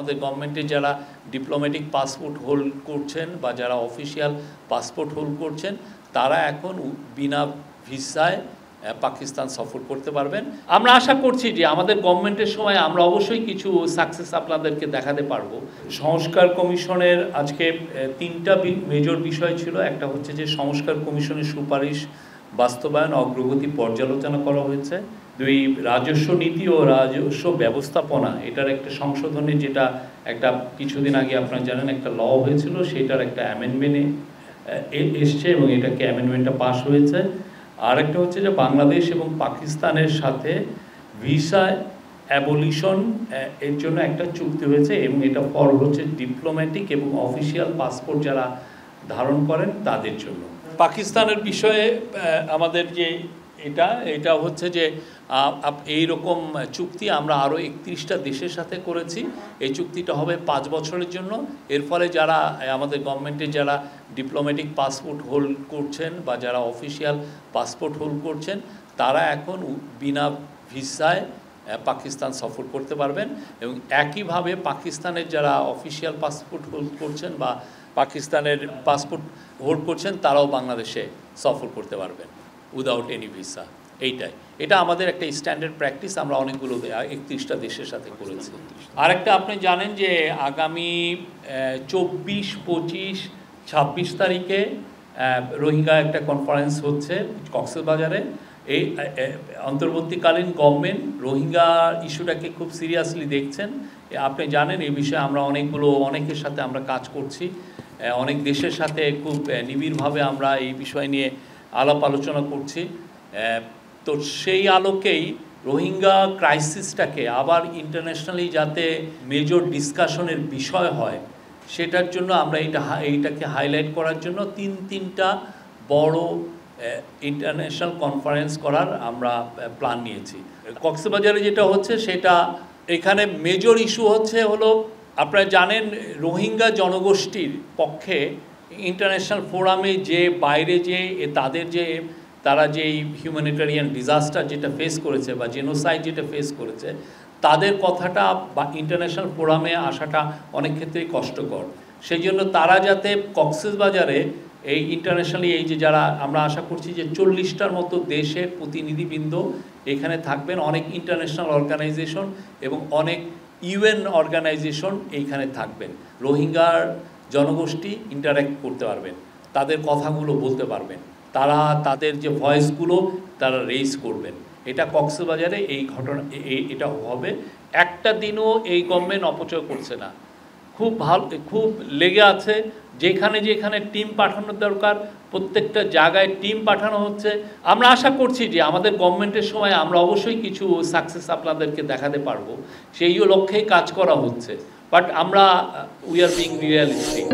আমাদের গভর্নমেন্টে যারা diplomatic passport hold করছেন বা যারা অফিসিয়াল পাসপোর্ট হোল্ড করছেন তারা এখন বিনা ভিসায় পাকিস্তান সফর করতে পারবেন। আমরা আশা করছি যে আমাদের গভর্নমেন্টের সময় আমরা অবশ্যই কিছু সাকসেস আপনাদেরকে দেখাতে পারবো। সংস্কার কমিশনের আজকে তিনটা মেজর বিষয় ছিল। একটা হচ্ছে যে সংস্কার কমিশনের সুপারিশ বাস্তবায়ন অগ্রগতি পর্যালোচনা করা হয়েছে। দুই, রাজস্ব নীতি ও রাজস্ব ব্যবস্থাপনা এটার একটা সংশোধনী, যেটা একটা কিছুদিন আগে আপনারা জানেন একটা ল হয়েছিল, সেটার একটা অ্যামেন্ডমেন্টে এসছে এবং এটাকে অ্যামেন্ডমেন্টটা পাস হয়েছে। আর একটা হচ্ছে যে বাংলাদেশ এবং পাকিস্তানের সাথে ভিসা অ্যাবলিশন এর জন্য একটা চুক্তি হয়েছে এবং এটা ফর হচ্ছে ডিপ্লোম্যাটিক এবং অফিসিয়াল পাসপোর্ট যারা ধারণ করেন তাদের জন্য। পাকিস্তানের বিষয়ে আমাদের যে এটা হচ্ছে যে এই রকম চুক্তি আমরা আরও 31টা দেশের সাথে করেছি। এই চুক্তিটা হবে 5 বছরের জন্য। এর ফলে যারা আমাদের গভর্নমেন্টে যারা ডিপ্লোম্যাটিক পাসপোর্ট হোল্ড করছেন বা যারা অফিসিয়াল পাসপোর্ট হোল্ড করছেন তারা এখন বিনা ভিসায় পাকিস্তান সফর করতে পারবেন এবং একইভাবে পাকিস্তানের যারা অফিসিয়াল পাসপোর্ট হোল্ড করছেন বা পাকিস্তানের পাসপোর্ট হোল্ড করছেন তারাও বাংলাদেশে সফর করতে পারবেন উইদাউট এনি ভিসা। এটা আমাদের একটা স্ট্যান্ডার্ড প্র্যাকটিস, আমরা অনেকগুলো 31টা দেশের সাথে করেছি। আরেকটা আপনি জানেন যে আগামী 24, 25, 26 তারিখে রোহিঙ্গা একটা কনফারেন্স হচ্ছে কক্সবাজারে। এই অন্তর্বর্তীকালীন গভর্নমেন্ট রোহিঙ্গা ইস্যুটাকে খুব সিরিয়াসলি দেখছেন। আপনি জানেন এই বিষয়ে আমরা অনেকের সাথে আমরা কাজ করছি, অনেক দেশের সাথে খুব নিবিড়ভাবে আমরা এই বিষয় নিয়ে আলাপ আলোচনা করছি। তো সেই আলোকেই রোহিঙ্গা ক্রাইসিসটাকে আবার ইন্টারন্যাশনালি যাতে মেজর ডিসকাশনের বিষয় হয় সেটার জন্য আমরা এইটাকে হাইলাইট করার জন্য তিনটা বড় ইন্টারন্যাশনাল কনফারেন্স করার আমরা প্ল্যান নিয়েছি। কক্সবাজারে যেটা হচ্ছে সেটা এখানে মেজর ইস্যু হলো আপনারা জানেন রোহিঙ্গা জনগোষ্ঠীর পক্ষে ইন্টারন্যাশনাল ফোরামে যে বাইরে যে তারা যে হিউম্যানিটেরিয়ান ডিজাস্টার যেটা ফেস করেছে বা জেনোসাইড যেটা ফেস করেছে তাদের কথাটা বা ইন্টারন্যাশনাল ফোরামে আসাটা অনেক ক্ষেত্রেই কষ্টকর। সেই জন্য তারা যাতে কক্সবাজারে এই ইন্টারন্যাশনালি এই যে যারা আমরা আশা করছি যে 40টার মতো দেশের প্রতিনিধিবৃন্দ এখানে থাকবেন, অনেক ইন্টারন্যাশনাল অর্গানাইজেশন এবং অনেক ইউএন অর্গানাইজেশন এইখানে থাকবেন। রোহিঙ্গার জনগোষ্ঠী ইন্টারাক্ট করতে পারবেন, তাদের কথাগুলো বলতে পারবেন, তারা তাদের যে ভয়েসগুলো তারা রেইজ করবেন। এটা কক্সবাজারে এই ঘটনা এটা হবে। একটা দিনও এই গভর্নমেন্ট অপচয় করছে না, খুব লেগে আছে। যেখানে টিম পাঠানোর দরকার প্রত্যেকটা জায়গায় টিম পাঠানো হচ্ছে। আমরা আশা করছি যে আমাদের গভর্নমেন্টের সময় আমরা অবশ্যই কিছু সাকসেস আপনাদেরকে দেখাতে পারবো, সেই লক্ষ্যেই কাজ করা হচ্ছে। But we are being realistic.